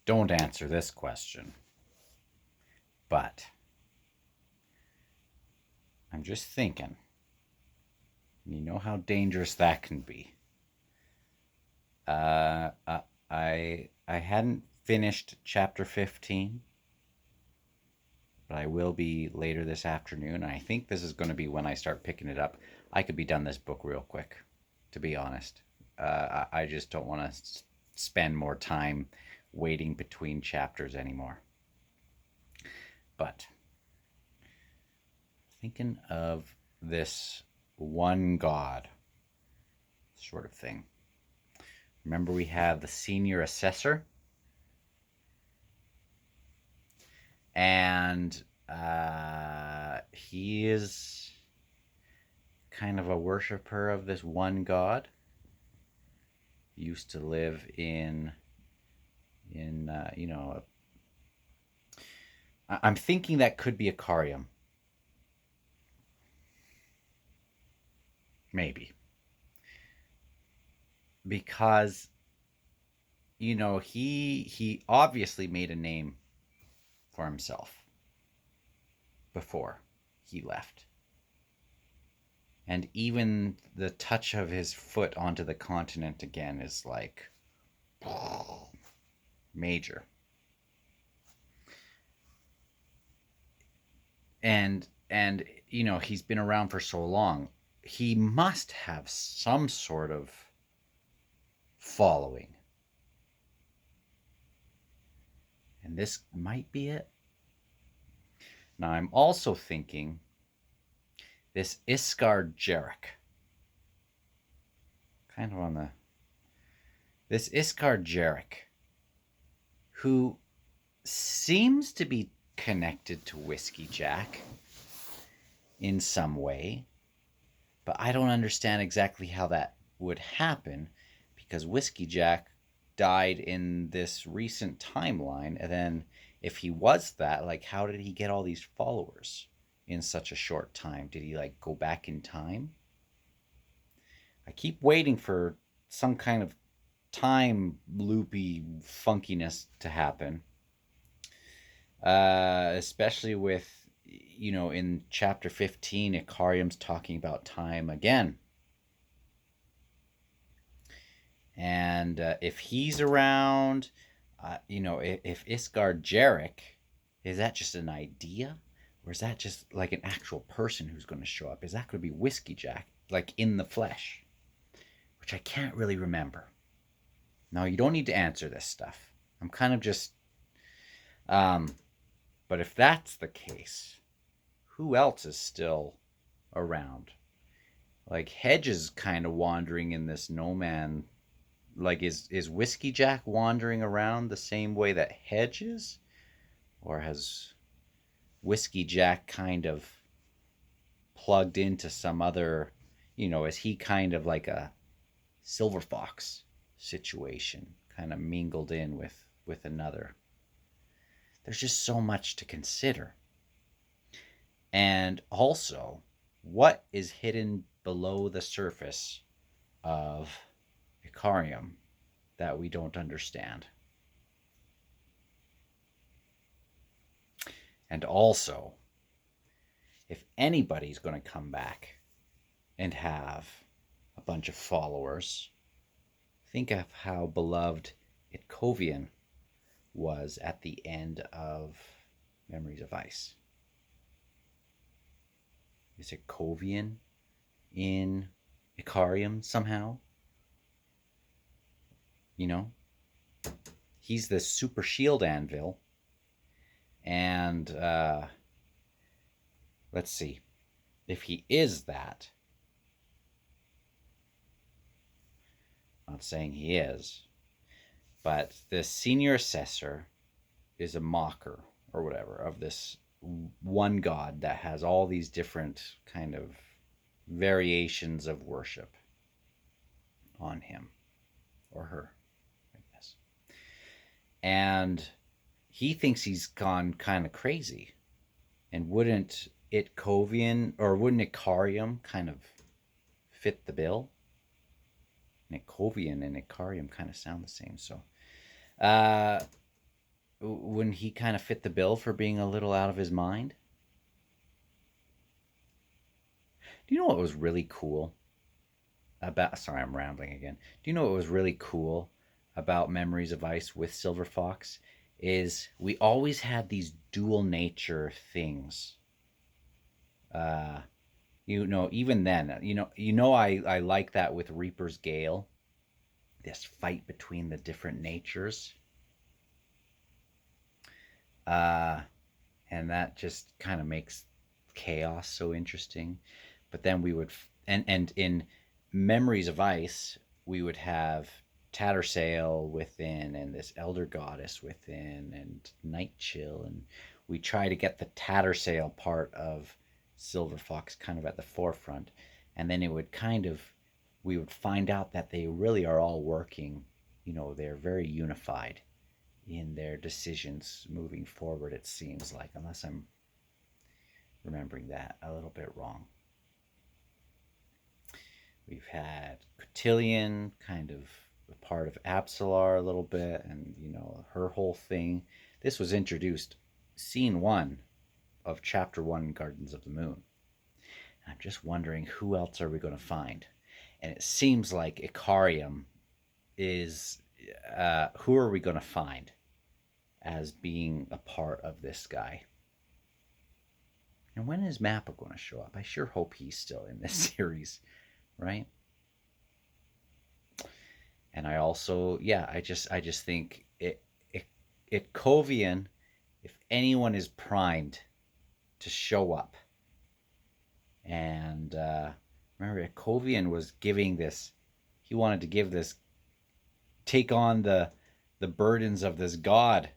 Don't answer this question, but I'm just thinking. You know how dangerous that can be. Uh, uh, I hadn't finished chapter 15, but I will be later this afternoon. I think this is going to be when I start picking it up. I could be done this book real quick, to be honest. I just don't want to spend more time waiting between chapters anymore. But thinking of this one God sort of thing. Remember, we have the senior assessor, and he is kind of a worshiper of this one God. He used to live in I'm thinking that could be a Carium, maybe, because he obviously made a name for himself before he left. And even the touch of his foot onto the continent again is like major. And he's been around for so long. He must have some sort of following. And this might be it. Now I'm also thinking this Iskar Jarek. Kind of on the this Iskar Jarek, who seems to be connected to Whiskey Jack in some way, but I don't understand exactly how that would happen because Whiskey Jack died in this recent timeline, and then if he was that, like, how did he get all these followers in such a short time? Did he like go back in time? I keep waiting for some kind of time loopy funkiness to happen, especially with in chapter 15 Icarium's talking about time again. And if he's around, if Iskar Jarek, is that just an idea? Or is that just like an actual person who's going to show up? Is that going to be Whiskey Jack, like in the flesh? Which I can't really remember. Now, you don't need to answer this stuff. I'm kind of just. But if that's the case, who else is still around? Like Hedge is kind of wandering in this no man. Like is Whiskey Jack wandering around the same way that Hedge is, or has Whiskey Jack kind of plugged into some other? Is he kind of like a Silver Fox situation, kind of mingled in with another? There's just so much to consider. And also, what is hidden below the surface of Icarium that we don't understand? And also, if anybody's going to come back and have a bunch of followers, think of how beloved Itkovian was at the end of Memories of Ice. Is it Kovian in Icarium somehow? He's the super shield anvil. And let's see. If he is that, I'm not saying he is, but the senior assessor is a mocker or whatever of this one god that has all these different kind of variations of worship on him or her, I guess. And he thinks he's gone kind of crazy. And wouldn't Itkovian or wouldn't Icarium kind of fit the bill? Nickovian and Icarium kind of sound the same. So wouldn't he kind of fit the bill for being a little out of his mind? Do you know what was really cool about? Sorry, I'm rambling again. Do you know what was really cool about Memories of Ice with Silver Fox? Is we always had these dual nature things. Uh, even then, I like that with Reaper's Gale, this fight between the different natures. Uh, and that just kind of makes chaos so interesting. But then we would, and in Memories of Ice, we would have Tattersail within, and this Elder Goddess within, and Night Chill, and we try to get the Tattersail part of Silver Fox kind of at the forefront, and then it would kind of, we would find out that they really are all working. They're very unified in their decisions moving forward, it seems like, unless I'm remembering that a little bit wrong. We've had Cotillion, kind of a part of Absalar a little bit, and her whole thing. This was introduced scene 1 of chapter 1, Gardens of the Moon. And I'm just wondering, who else are we going to find? And it seems like Icarium is, who are we going to find as being a part of this guy? And when is Mappa going to show up? I sure hope he's still in this series, right? And I also, yeah, I just think Kovian, if anyone is primed to show up, and remember, Kovian was giving this, he wanted to give this, take on the burdens of this god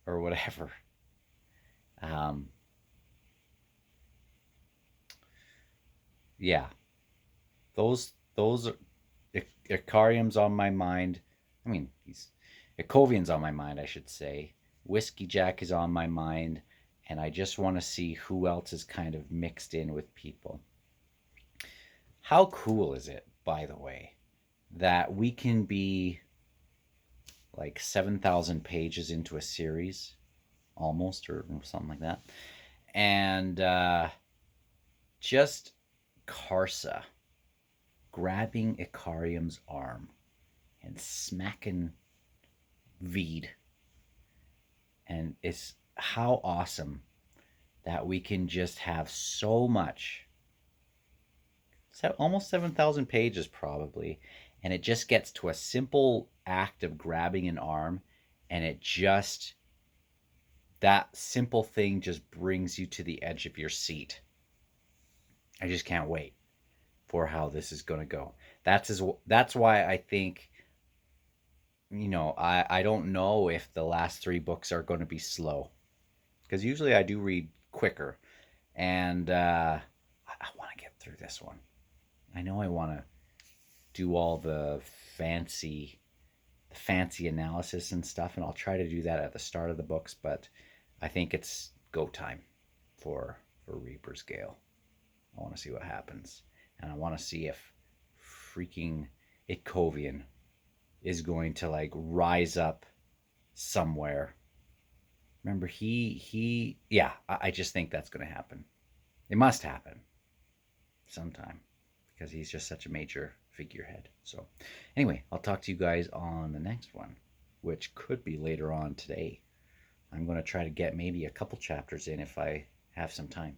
or whatever. Yeah, those Icarium's on my mind. I mean, Ikovian's on my mind, I should say. Whiskey Jack is on my mind, and I just want to see who else is kind of mixed in with people. How cool is it, by the way, that we can be like 7,000 pages into a series, almost, or something like that, and just Karsa grabbing Icarium's arm and smacking Veed. And it's how awesome that we can just have so much, almost 7,000 pages probably, and it just gets to a simple act of grabbing an arm, and that simple thing just brings you to the edge of your seat. I just can't wait for how this is going to go. That's why I think, I don't know if the last 3 books are going to be slow, because usually I do read quicker, and I want to get through this one. I know I want to do all the fancy analysis and stuff, and I'll try to do that at the start of the books, but I think it's go time for Reaper's Gale. I want to see what happens, and I want to see if freaking Ikovian is going to like rise up somewhere. Remember, yeah, I just think that's going to happen. It must happen sometime, because he's just such a major figurehead. So anyway, I'll talk to you guys on the next one, which could be later on today. I'm going to try to get maybe a couple chapters in if I have some time.